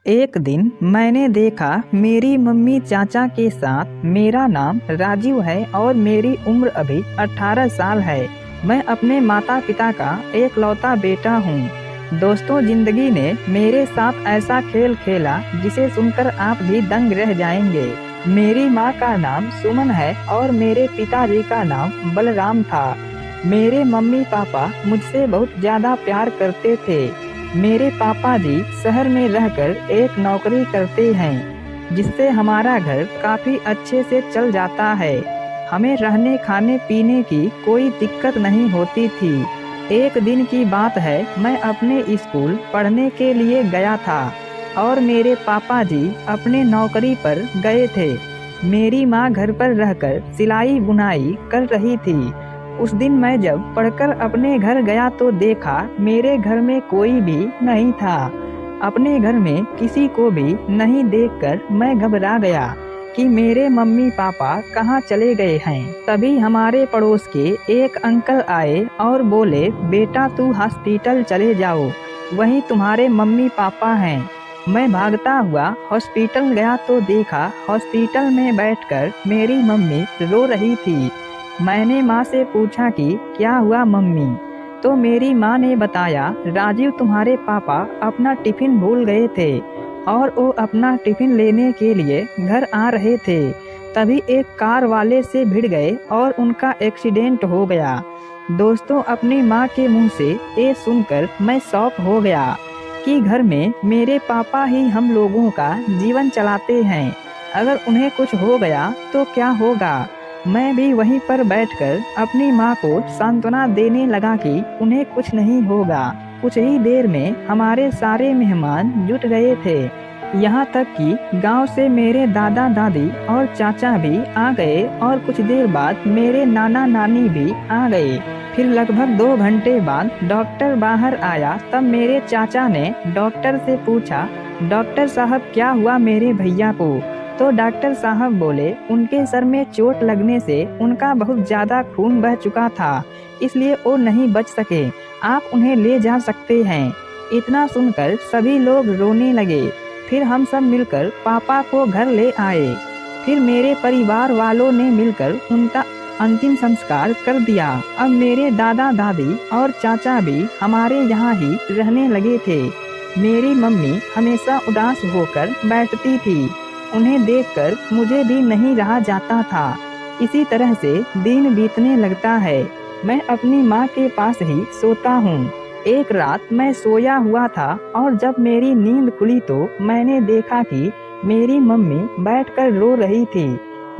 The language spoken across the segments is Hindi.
एक दिन मैंने देखा मेरी मम्मी चाचा के साथ। मेरा नाम राजीव है और मेरी उम्र अभी 18 साल है। मैं अपने माता पिता का एकलौता बेटा हूँ। दोस्तों, जिंदगी ने मेरे साथ ऐसा खेल खेला जिसे सुनकर आप भी दंग रह जाएंगे। मेरी माँ का नाम सुमन है और मेरे पिताजी का नाम बलराम था। मेरे मम्मी पापा मुझसे बहुत ज्यादा प्यार करते थे। मेरे पापा जी शहर में रहकर एक नौकरी करते हैं जिससे हमारा घर काफी अच्छे से चल जाता है। हमें रहने खाने पीने की कोई दिक्कत नहीं होती थी। एक दिन की बात है, मैं अपने स्कूल पढ़ने के लिए गया था और मेरे पापा जी अपने नौकरी पर गए थे। मेरी माँ घर पर रहकर सिलाई बुनाई कर रही थी। उस दिन मैं जब पढ़कर अपने घर गया तो देखा मेरे घर में कोई भी नहीं था। अपने घर में किसी को भी नहीं देखकर मैं घबरा गया कि मेरे मम्मी पापा कहाँ चले गए हैं। तभी हमारे पड़ोस के एक अंकल आए और बोले, बेटा तू हॉस्पिटल चले जाओ, वहीं तुम्हारे मम्मी पापा हैं। मैं भागता हुआ हॉस्पिटल गया तो देखा हॉस्पिटल में बैठकर मेरी मम्मी रो रही थी। मैंने माँ से पूछा कि क्या हुआ मम्मी, तो मेरी माँ ने बताया, राजीव तुम्हारे पापा अपना टिफिन भूल गए थे और वो अपना टिफिन लेने के लिए घर आ रहे थे। तभी एक कार वाले से भिड़ गए और उनका एक्सीडेंट हो गया। दोस्तों, अपनी माँ के मुंह से ये सुनकर मैं शॉक हो गया कि घर में मेरे पापा ही हम लोगों का जीवन चलाते हैं। अगर उन्हें कुछ हो गया तो क्या होगा। मैं भी वहीं पर बैठकर अपनी माँ को सांत्वना देने लगा कि उन्हें कुछ नहीं होगा। कुछ ही देर में हमारे सारे मेहमान जुट गए थे। यहाँ तक कि गांव से मेरे दादा दादी और चाचा भी आ गए और कुछ देर बाद मेरे नाना नानी भी आ गए। फिर लगभग 2 घंटे बाद डॉक्टर बाहर आया। तब मेरे चाचा ने डॉक्टर से पूछा, डॉक्टर साहब क्या हुआ मेरे भैया को। तो डॉक्टर साहब बोले, उनके सर में चोट लगने से उनका बहुत ज्यादा खून बह चुका था, इसलिए वो नहीं बच सके। आप उन्हें ले जा सकते हैं। इतना सुनकर सभी लोग रोने लगे। फिर हम सब मिलकर पापा को घर ले आए। फिर मेरे परिवार वालों ने मिलकर उनका अंतिम संस्कार कर दिया। अब मेरे दादा दादी और चाचा भी हमारे यहाँ ही रहने लगे थे। मेरी मम्मी हमेशा उदास होकर बैठती थी। उन्हें देखकर मुझे भी नहीं रहा जाता था। इसी तरह से दिन बीतने लगता है। मैं अपनी माँ के पास ही सोता हूँ। एक रात मैं सोया हुआ था और जब मेरी नींद खुली तो मैंने देखा कि मेरी मम्मी बैठकर रो रही थी।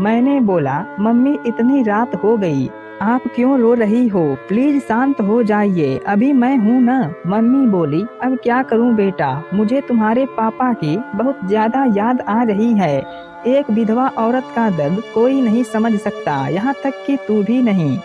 मैंने बोला, मम्मी इतनी रात हो गई, आप क्यों रो रही हो, प्लीज शांत हो जाइए, अभी मैं हूँ ना। मम्मी बोली, अब क्या करूँ बेटा, मुझे तुम्हारे पापा की बहुत ज्यादा याद आ रही है। एक विधवा औरत का दर्द कोई नहीं समझ सकता, यहाँ तक कि तू भी नहीं।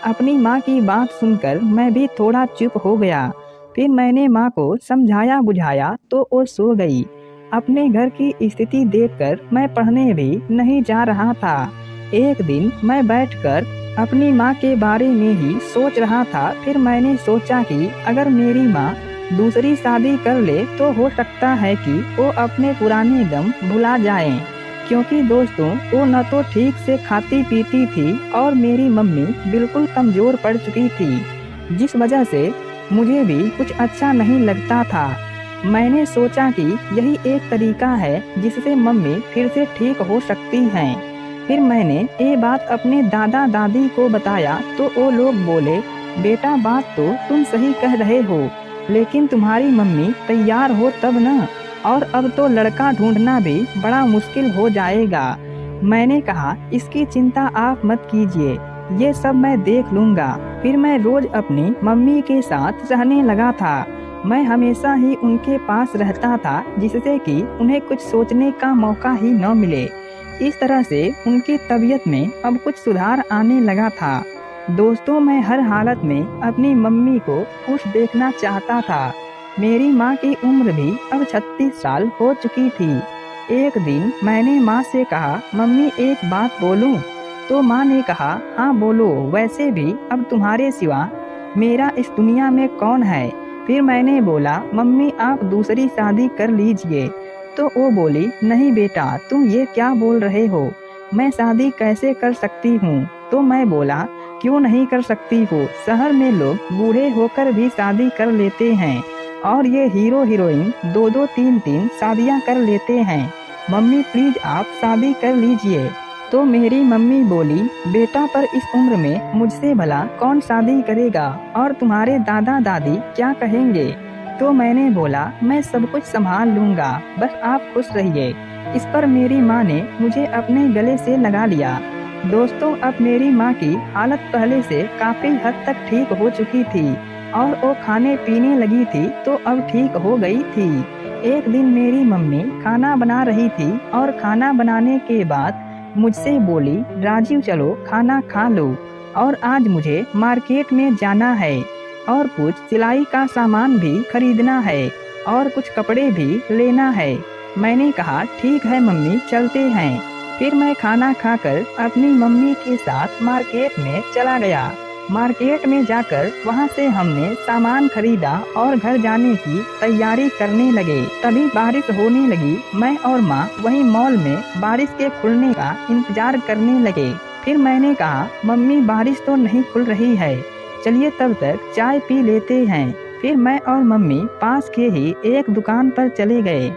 अपनी माँ की बात सुनकर मैं भी थोड़ा चुप हो गया। फिर मैंने माँ को समझाया बुझाया तो वो सो गई। अपने घर की स्थिति देखकर मैं पढ़ने भी नहीं जा रहा था। एक दिन मैं बैठकर अपनी माँ के बारे में ही सोच रहा था। फिर मैंने सोचा कि अगर मेरी माँ दूसरी शादी कर ले तो हो सकता है कि वो अपने पुराने गम भुला जाएं। क्योंकि दोस्तों, वो न तो ठीक से खाती पीती थी और मेरी मम्मी बिल्कुल कमजोर पड़ चुकी थी, जिस वजह से मुझे भी कुछ अच्छा नहीं लगता था। मैंने सोचा कि यही एक तरीका है जिससे मम्मी फिर से ठीक हो सकती हैं। फिर मैंने ये बात अपने दादा दादी को बताया तो वो लोग बोले, बेटा बात तो तुम सही कह रहे हो, लेकिन तुम्हारी मम्मी तैयार हो तब ना, और अब तो लड़का ढूंढना भी बड़ा मुश्किल हो जाएगा। मैंने कहा, इसकी चिंता आप मत कीजिए, ये सब मैं देख लूँगा। फिर मैं रोज अपनी मम्मी के साथ रहने लगा था। मैं हमेशा ही उनके पास रहता था जिससे कि उन्हें कुछ सोचने का मौका ही न मिले। इस तरह से उनकी तबीयत में अब कुछ सुधार आने लगा था। दोस्तों, मैं हर हालत में अपनी मम्मी को खुश देखना चाहता था। मेरी माँ की उम्र भी अब 36 साल हो चुकी थी। एक दिन मैंने माँ से कहा, मम्मी एक बात बोलूं? तो माँ ने कहा, हाँ बोलो, वैसे भी अब तुम्हारे सिवा मेरा इस दुनिया में कौन है। फिर मैंने बोला, मम्मी आप दूसरी शादी कर लीजिए, तो वो बोली, नहीं बेटा, तुम ये क्या बोल रहे हो, मैं शादी कैसे कर सकती हूँ। तो मैं बोला, क्यों नहीं कर सकती हो, शहर में लोग बूढ़े होकर भी शादी कर लेते हैं और ये हीरो हीरोइन 2-2 3-3 शादियाँ कर लेते हैं। मम्मी प्लीज आप शादी कर लीजिए। तो मेरी मम्मी बोली, बेटा पर इस उम्र में मुझसे भला कौन शादी करेगा और तुम्हारे दादा दादी क्या कहेंगे। तो मैंने बोला, मैं सब कुछ संभाल लूँगा, बस आप खुश रहिए। इस पर मेरी माँ ने मुझे अपने गले से लगा लिया। दोस्तों, अब मेरी माँ की हालत पहले से काफ़ी हद तक ठीक हो चुकी थी और वो खाने पीने लगी थी तो अब ठीक हो गई थी। एक दिन मेरी मम्मी खाना बना रही थी और खाना बनाने के बाद मुझसे बोली, राजीव चलो खाना खा लो और आज मुझे मार्केट में जाना है और कुछ सिलाई का सामान भी खरीदना है और कुछ कपड़े भी लेना है। मैंने कहा, ठीक है मम्मी, चलते हैं। फिर मैं खाना खाकर अपनी मम्मी के साथ मार्केट में चला गया। मार्केट में जाकर वहां से हमने सामान खरीदा और घर जाने की तैयारी करने लगे। तभी बारिश होने लगी। मैं और माँ वहीं मॉल में बारिश के खुलने का इंतजार करने लगे। फिर मैंने कहा, मम्मी बारिश तो नहीं खुल रही है, चलिए तब तक चाय पी लेते हैं। फिर मैं और मम्मी पास के ही एक दुकान पर चले गए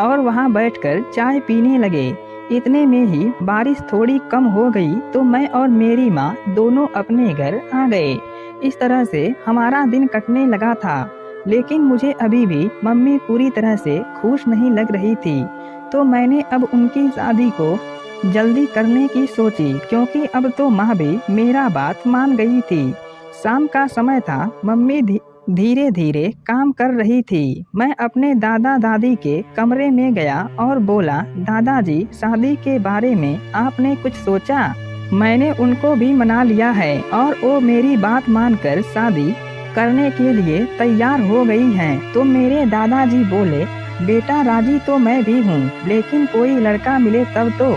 और वहां बैठकर चाय पीने लगे। इतने में ही बारिश थोड़ी कम हो गई तो मैं और मेरी माँ दोनों अपने घर आ गए। इस तरह से हमारा दिन कटने लगा था, लेकिन मुझे अभी भी मम्मी पूरी तरह से खुश नहीं लग रही थी। तो मैंने अब उनकी शादी को जल्दी करने की सोची, क्योंकि अब तो माँ भी मेरा बात मान गई थी। शाम का समय था। मम्मी धीरे धीरे काम कर रही थी। मैं अपने दादा दादी के कमरे में गया और बोला, दादाजी, शादी के बारे में आपने कुछ सोचा? मैंने उनको भी मना लिया है और वो मेरी बात मानकर शादी करने के लिए तैयार हो गई हैं। तो मेरे दादाजी बोले, बेटा राजी तो मैं भी हूँ, लेकिन कोई लड़का मिले तब तो।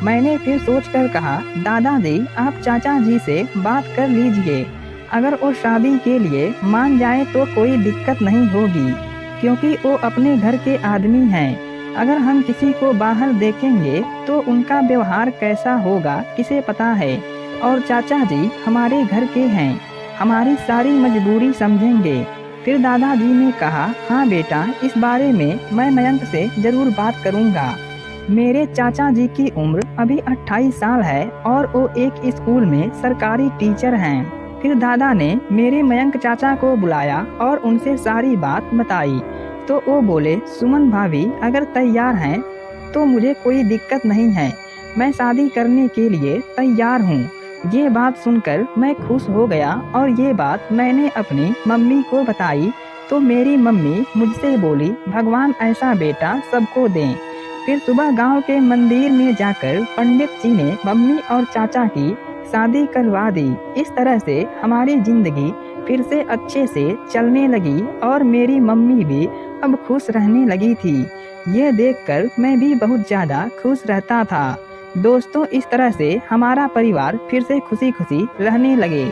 मैंने फिर सोचकर कहा, दादाजी आप चाचा जी से बात कर लीजिए, अगर वो शादी के लिए मान जाए तो कोई दिक्कत नहीं होगी, क्योंकि वो अपने घर के आदमी हैं। अगर हम किसी को बाहर देखेंगे तो उनका व्यवहार कैसा होगा किसे पता है, और चाचा जी हमारे घर के हैं, हमारी सारी मजबूरी समझेंगे। फिर दादाजी ने कहा, हाँ बेटा, इस बारे में मैं मयंक से जरूर बात करूँगा। मेरे चाचा जी की उम्र अभी 28 साल है और वो एक स्कूल में सरकारी टीचर हैं। फिर दादा ने मेरे मयंक चाचा को बुलाया और उनसे सारी बात बताई। तो वो बोले, सुमन भाभी अगर तैयार हैं तो मुझे कोई दिक्कत नहीं है, मैं शादी करने के लिए तैयार हूँ। ये बात सुनकर मैं खुश हो गया और ये बात मैंने अपनी मम्मी को बताई। तो मेरी मम्मी मुझसे बोली, भगवान ऐसा बेटा सबको दें। फिर सुबह गांव के मंदिर में जाकर पंडित जी ने मम्मी और चाचा की शादी करवा दी। इस तरह से हमारी जिंदगी फिर से अच्छे से चलने लगी और मेरी मम्मी भी अब खुश रहने लगी थी। ये देखकर मैं भी बहुत ज़्यादा खुश रहता था। दोस्तों, इस तरह से हमारा परिवार फिर से खुशी खुशी रहने लगे।